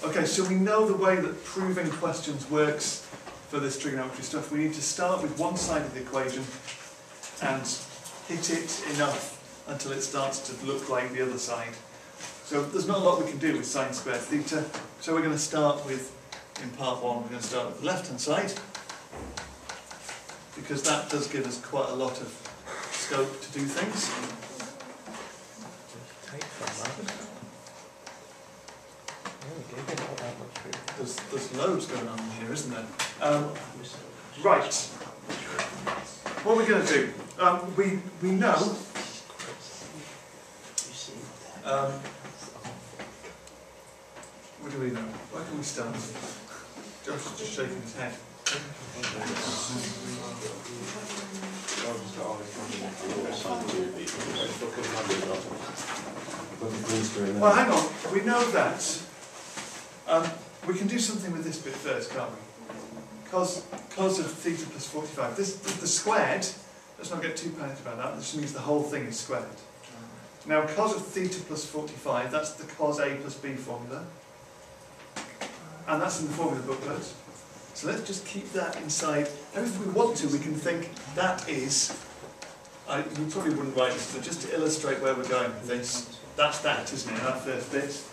Okay, so we know the way that proving questions works for this trigonometry stuff. We need to start with one side of the equation and hit it enough until it starts to look like the other side. So there's not a lot we can do with sine squared theta. So we're going to start with, in part one, we're going to start with the left-hand side, because that does give us quite a lot of scope to do things. There's loads going on here, isn't there? Right. What are we going to do? We know. What do we know? Where can we start? Josh is just shaking his head. Well, hang on. We know that. We can do something with this bit first, can't we? Cos of theta plus 45. The squared, let's not get too panicked about that. This means the whole thing is squared. Now, cos of theta plus 45, that's the cos A plus B formula. And that's in the formula booklet. So let's just keep that inside. And if we want to, we can think that is, we probably wouldn't write this, but just to illustrate where we're going with this, that's that, isn't it, that first bit.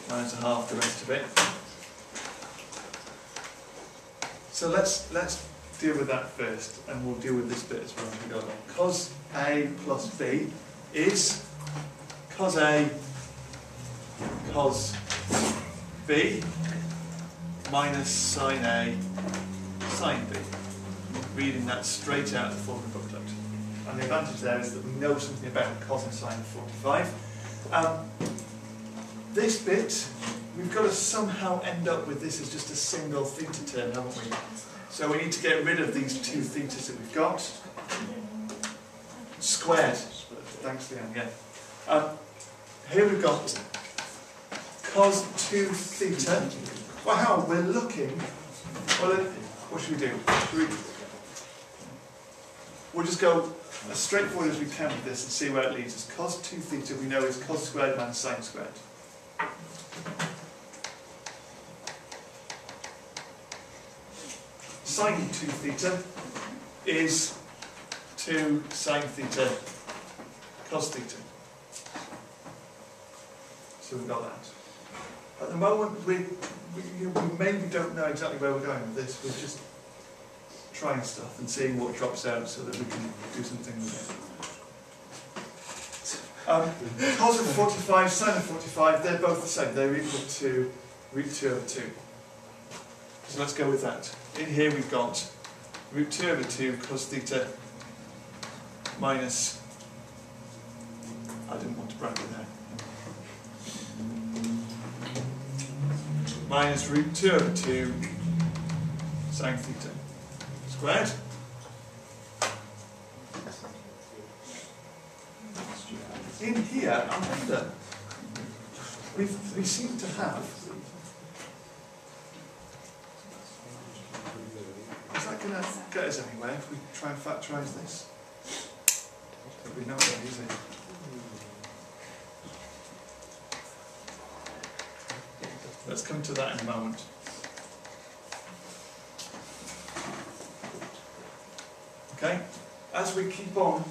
Minus a half the rest of it. So let's deal with that first, and we'll deal with this bit as well as we go along. Cos A plus B is cos A cos B minus sine A sine B. Reading that straight out of the formula booklet. And the advantage there is that we know something about cos and sine of 45. This bit, we've got to somehow end up with this as just a single theta term, haven't we? So we need to get rid of these two thetas that we've got. Squared. Thanks, Leanne, yeah. Here we've got cos 2 theta. Well, how? We're looking. Well, what should we do? We'll just go as straightforward as we can with this and see where it leads us. Cos 2 theta we know is cos squared minus sine squared. Sine 2 theta is 2 sine theta cos theta. So we've got that. At the moment, we maybe don't know exactly where we're going with this. We're just trying stuff and seeing what drops out so that we can do something with it. Cos of 45, sine of 45, they're both the same. They're equal to root 2 over 2. So let's go with that. In here we've got root 2 over 2 cos theta minus, I didn't want to bracket there, minus root 2 over 2 sine theta squared. In here, I wonder, we seem to have, is that going to get us anywhere if we try and factorise this? We know what it is, it? Let's come to that in a moment. Okay, as we keep on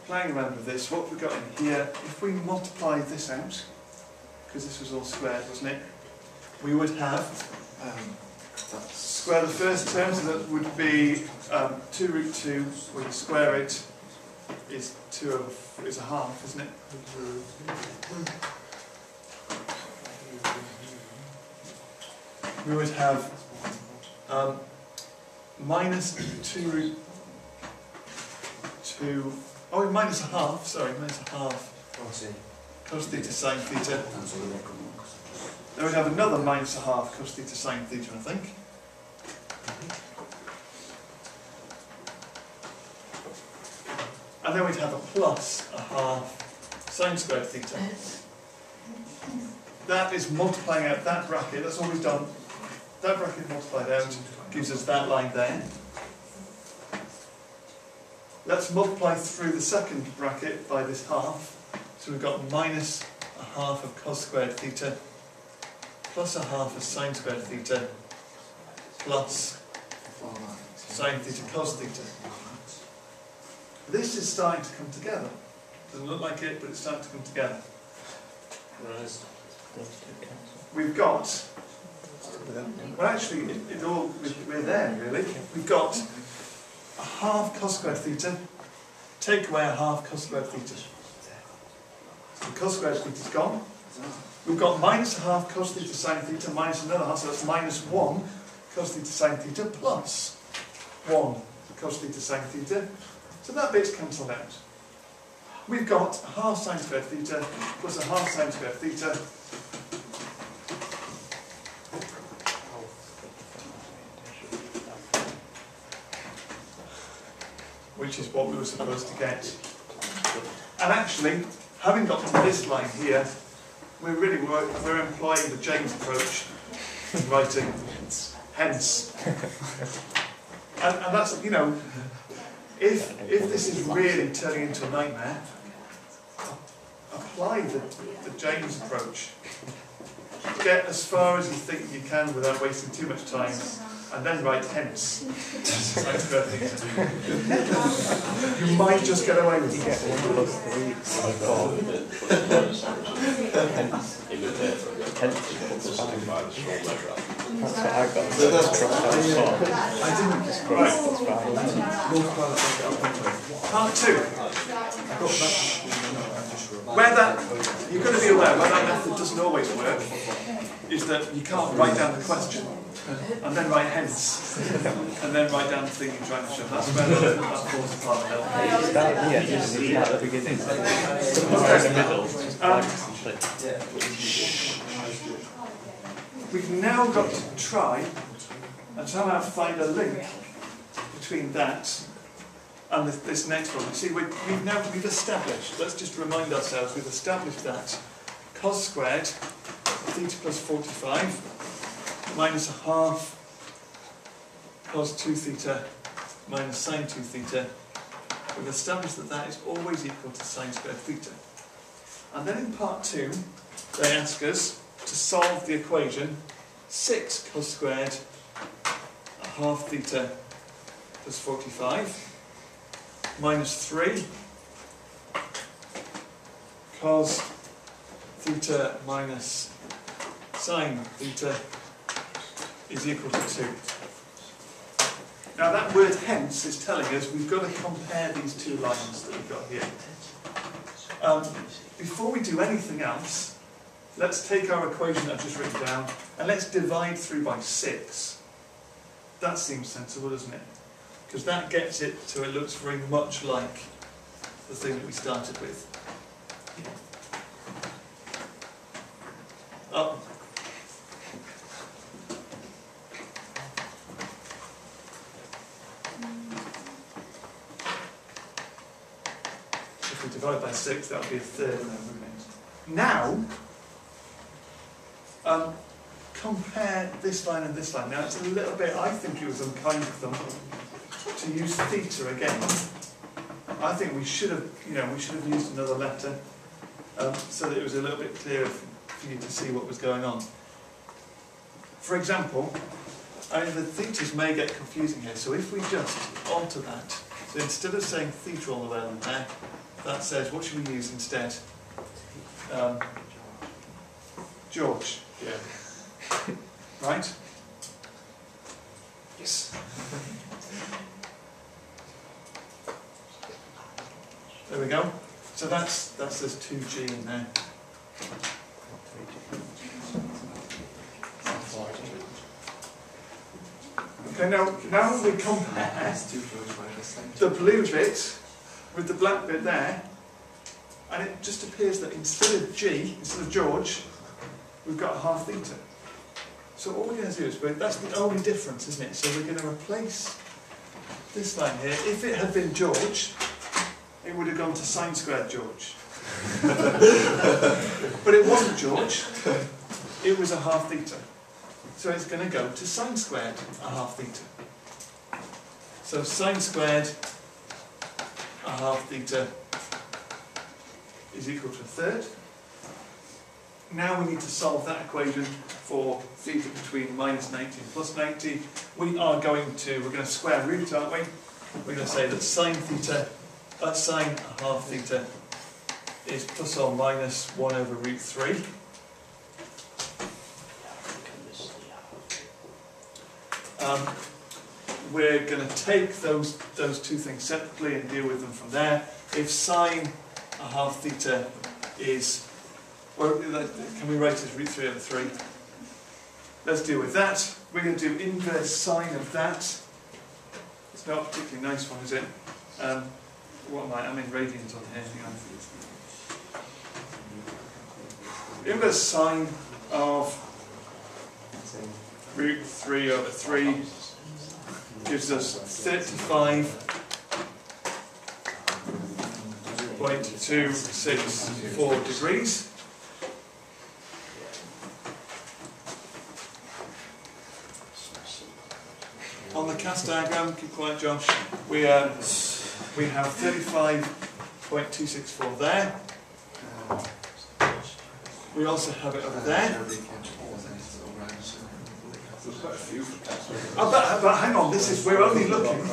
playing around with this, what we've got in here, if we multiply this out, because this was all squared, wasn't it? We would have square the first term, so that would be 2 root 2, when you square it, is 2 over, is a half, isn't it? We would have minus 2 root 2, oh, minus a half, sorry, minus a half cos theta sine theta. Then we'd have another minus a half cos theta sine theta, I think. And then we'd have a plus a half sine squared theta. That is multiplying out that bracket, that's all we've done. That bracket multiplied out gives us that line there. Let's multiply through the second bracket by this half. So we've got minus a half of cos squared theta plus a half of sine squared theta plus sine theta cos theta. This is starting to come together. Doesn't look like it, but it's starting to come together. We've got, well actually, we're there really. We've got a half cos squared theta, take away a half cos squared theta. So the cos squared theta is gone. We've got minus a half cos theta sine theta minus another half, so that's minus 1 cos theta sine theta plus 1 cos theta sine theta. So that bit's cancelled out. We've got a half sine squared theta plus a half sine squared theta. Which is what we were supposed to get. And actually, having got to this line here, we're employing the James approach in writing hence. And that's, you know, if this is really turning into a nightmare, apply the James approach. Get as far as you think you can without wasting too much time, and then write hence. You might just get away with it. That's what I got. So that's I didn't. Right. Part 2. Where that, you've got to be aware, where that method doesn't always work, is that you can't write down the question and then write hence and then write down the thing you're trying to show. That's where that falls apart. Start here, just at the beginning. Start in the middle. We've now got to try and somehow find a link between that and this next one. You see, we've established, let's just remind ourselves, we've established that cos squared theta plus 45 minus a half cos 2 theta minus sine 2 theta. We've established that that is always equal to sine squared theta. And then in part 2, they ask us to solve the equation 6 cos squared a half theta plus 45 minus 3 cos theta minus sine theta is equal to 2. Now that word hence is telling us we've got to compare these two lines that we've got here. Before we do anything else, let's take our equation that I've just written down and let's divide through by 6. That seems sensible, doesn't it? Because that gets it to, it looks very much like the thing that we started with. Up. If we divide by 6, that would be a third then, wouldn't it? Now, compare this line and this line. Now it's a little bit, I think it was unkind of them to use theta again. I think we should have, used another letter so that it was a little bit clearer for you to see what was going on. For example, I mean the thetas may get confusing here, so if we just alter that, so instead of saying theta all the way along there, that says, what should we use instead? George. Yeah. Right? Yes. There we go. So that's there's 2G in there. Okay, now we compare the blue bit with the black bit there, and it just appears that instead of G, instead of George, we've got a half theta. So all we're going to do is, that's the only difference, isn't it? So we're going to replace this line here. If it had been George, it would have gone to sine squared George. But it wasn't George, it was a half theta. So it's going to go to sine squared a half theta. So sine squared a half theta is equal to a third. now we need to solve that equation for theta between minus 90 and plus 90. We're going to square root, aren't we? We're going to say that sine a half theta is plus or minus 1 over root 3. We're going to take those two things separately and deal with them from there. If sine a half theta is, well, can we write it as root 3 over 3? Let's deal with that. We're going to do inverse sine of that. It's not a particularly nice one, is it? What am I? I'm in radians on here. Hang on. Inverse sine of root 3 over 3 gives us 35.264 degrees. On the cast diagram, keep quiet Josh, we have 35.264 there. We also have it over there. But hang on, we're only looking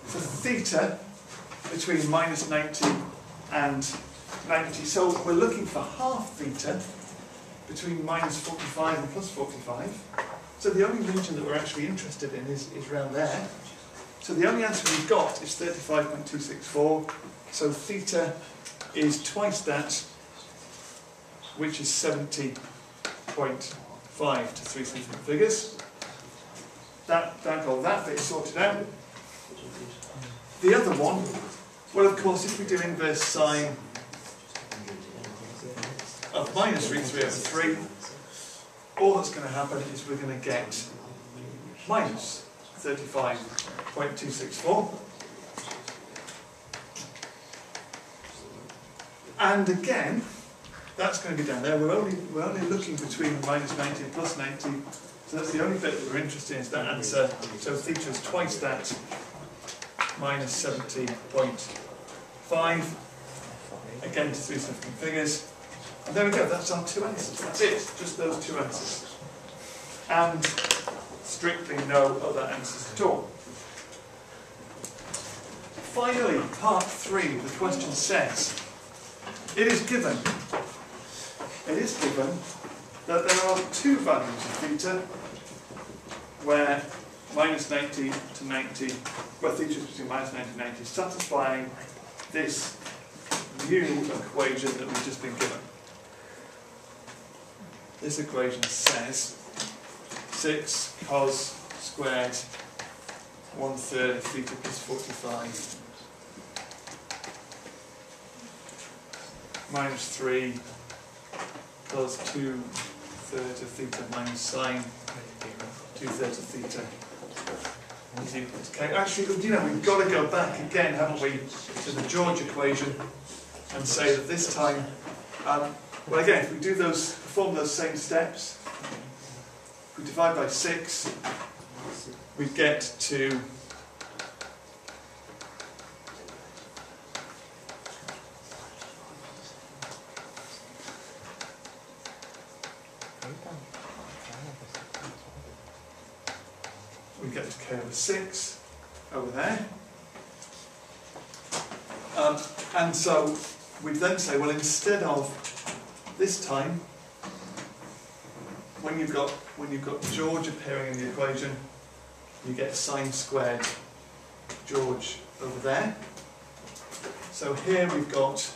for theta between minus 90 and 90. So we're looking for half theta between minus 45 and plus 45. So the only region that we're actually interested in is around there. So the only answer we've got is 35.264. So theta is twice that, which is 70.5 to 3 significant figures. That bit is sorted out. The other one, well, of course, if we do inverse sine of minus root 3 over 3, all that's going to happen is we're going to get minus 35.264. And again, that's going to be down there. We're only looking between minus 90 and plus 90. So that's the only bit that we're interested in is that answer. So theta is twice that, minus 70.5. Again to 3 significant figures. And there we go, that's our two answers. That's it, just those two answers. And strictly no other answers at all. Finally, part 3, the question says, it is given that there are two values of theta where minus 90 to 90, where theta is between minus 90 and 90, satisfying this new equation that we've just been given. This equation says 6 cos squared 1/3 of theta plus 45 minus 3 cos 2/3 of theta minus sine 2/3 of theta is equal to k. Actually, you know, we've got to go back again, haven't we, to the George equation and say that this time, well again, if we do perform those same steps, if we divide by 6, we get to k over 6 over there. And so we then say, well, instead of this time, when you've got George appearing in the equation, you get sine squared George over there. So here we've got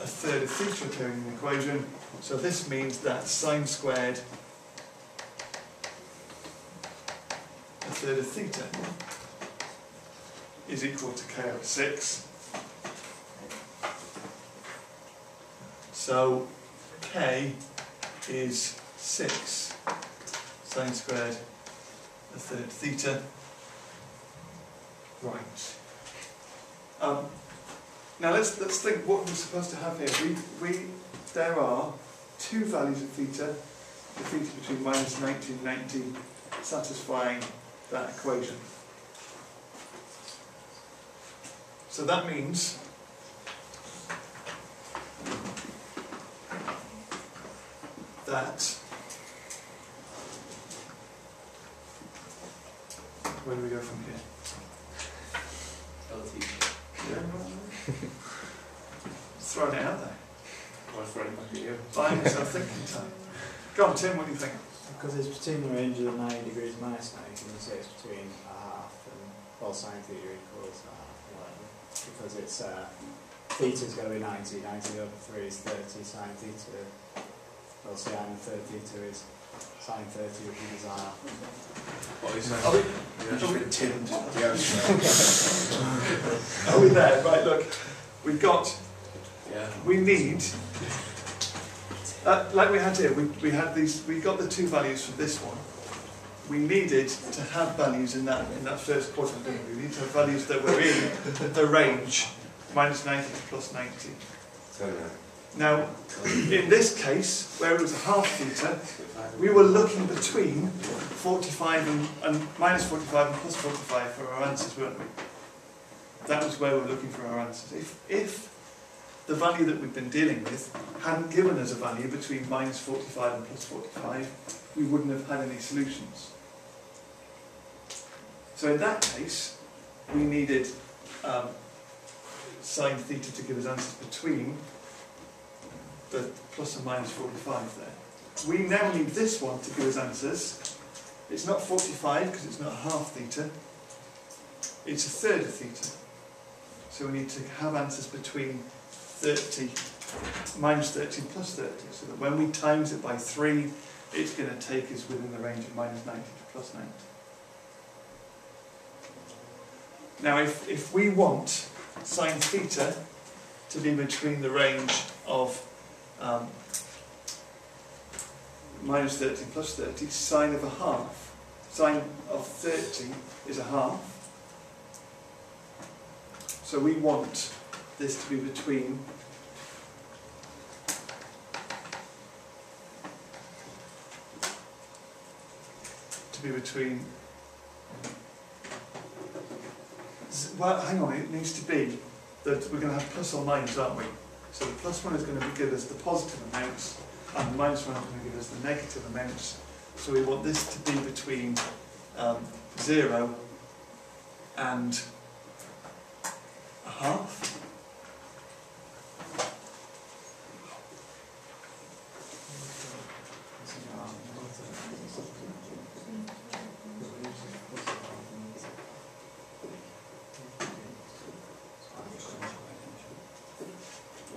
1/3 of theta appearing in the equation. So this means that sine squared 1/3 of theta is equal to k over 6. So k is 6 sine squared 1/3 of theta. Right. Now let's think what we're supposed to have here. There are two values of theta, the theta between minus 90 and 90, satisfying that equation. So that means that, where do we go from here? Throwing it out there. I'll throw it back at you. Buying yourself thinking time. Go on, Tim, what do you think? Because it's between the range of 90 degrees minus 90, can you say it's between a half and, well, sine theta equals a half, whatever. Because it's, theta's going to be 90, 90 over 3 is 30, sine theta, well, sine and third theta is sine 30, which is a half. What is that? Are we, Yeah, just been tinned. are we there? Right, look, we've got, Yeah. we need, like we had here, we had these, we got the two values for this one. We needed to have values in that first quadrant, didn't we? We need to have values that were in the range minus 90 to plus 90. Now, in this case, where it was a half theta, we were looking between 45 and minus 45 and plus 45 for our answers, weren't we? That was where we were looking for our answers. If the value that we've been dealing with hadn't given us a value between minus 45 and plus 45, we wouldn't have had any solutions. So in that case, we needed sine theta to give us answers between the plus and minus 45 there. We now need this one to give us answers. It's not 45 because it's not half theta, it's a third of theta. So we need to have answers between 30, minus 30 and plus 30, so that when we times it by 3, it's going to take us within the range of minus 90 to plus 90. Now if we want sine theta to be between the range of minus 30 and plus 30, sine of a half, sine of 30 is a half. So we want this to be between well, hang on, it needs to be that we're going to have plus or minus, aren't we? So the plus one is going to give us the positive amounts, and the minus one is going to give us the negative amounts. So we want this to be between 0 and a half.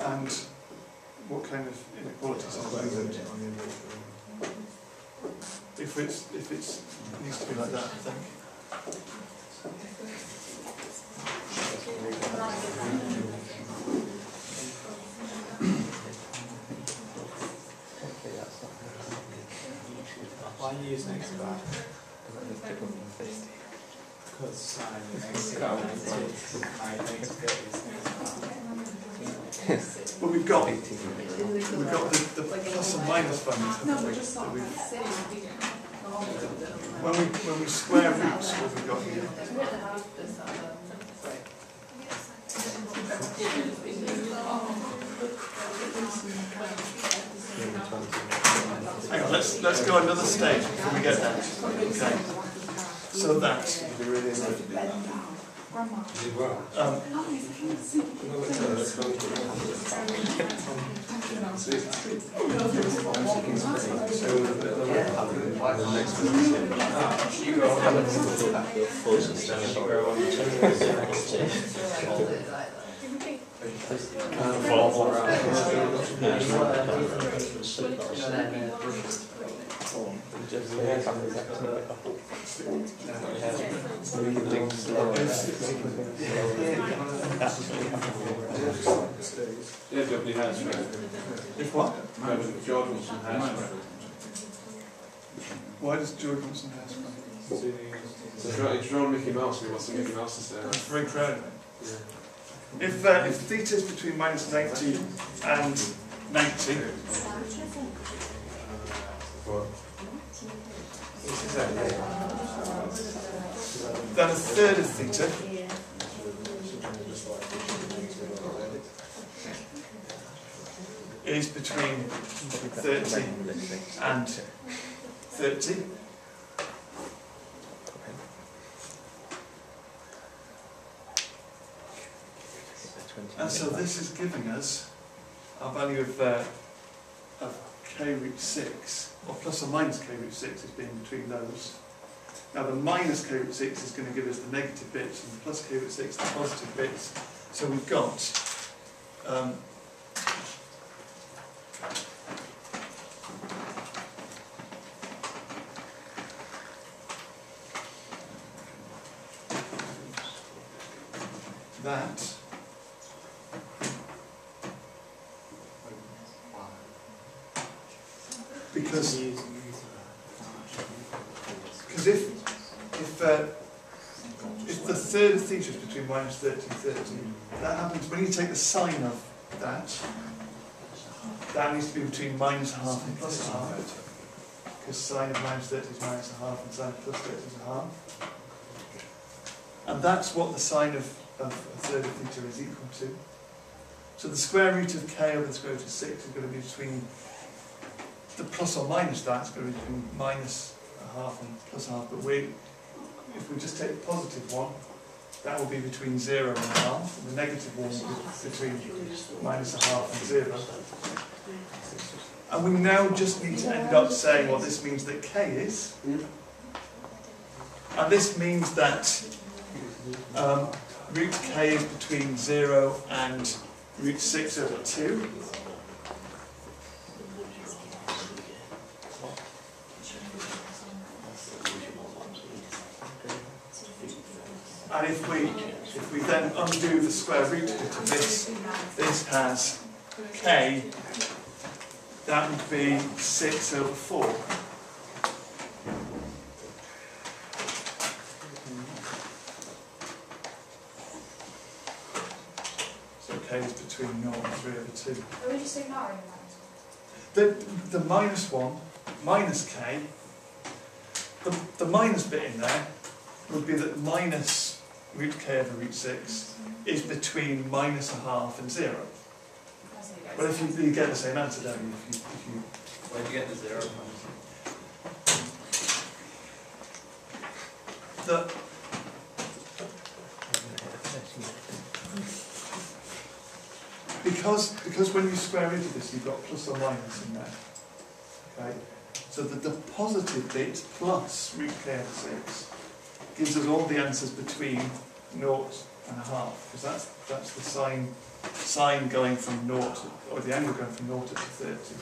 And what kind of inequalities are there? If it needs to be like that, I think. Why are you using x bar? Because sine is negative 90 is negative. Well, we've got the plus and minus values. When we square roots, what have we got here? Hang on, let's go another stage before we get there. Okay. So that. If what? George Wilson has. Why does George Wilson have money? He's drawn Mickey Mouse and he wants to Mickey Mouse to stay. I'm very proud of it. Yeah. If theta is between minus 90 and 90, then a third of theta is between 30 and 30. And so this is giving us our value of k root 6, or plus or minus k root 6 is being between those. Now the minus k root 6 is going to give us the negative bits, and the plus k root 6 the positive bits. So we've got that because if the third theta is between minus 30 and 30, that happens when you take the sine of that. That needs to be between minus a half and plus a half, because sine of minus 30 is minus a half and sine of plus 30 is a half. And that's what the sine of a third of theta is equal to. So the square root of k over the square root of 6 is going to be between the plus or minus that is going to be between minus a half and plus a half, but if we just take the positive one, that will be between 0 and a half, and the negative one will be between minus a half and 0. And we now just need to end up saying what this means that k is. And this means that root k is between 0 and root 6 over 2. And if we then undo the square root bit of this has k, that would be 6 over 4. So k is between 0 and 3 over 2. What would you say ignoring that? The minus one, minus k, the minus bit in there would be that minus root k over root 6 is between minus a half and 0. Well, if you get the same answer, don't you? If you Where'd you get the 0 from? Because when you square root of this, you've got plus or minus in there. Okay, so that the positive bit plus root k over 6 gives us all the answers between 0 and a half, because that's the sine going from 0 to, or the angle going from 0 to 30.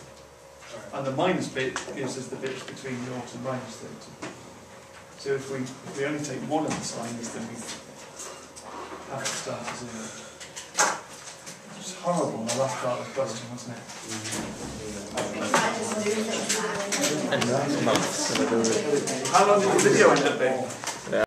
And the minus bit gives us the bits between 0 and minus 30. So if we only take one of the sines, then we have to start at 0. It's horrible in the last part of the question, wasn't it? And that's months. How long did the video end up being?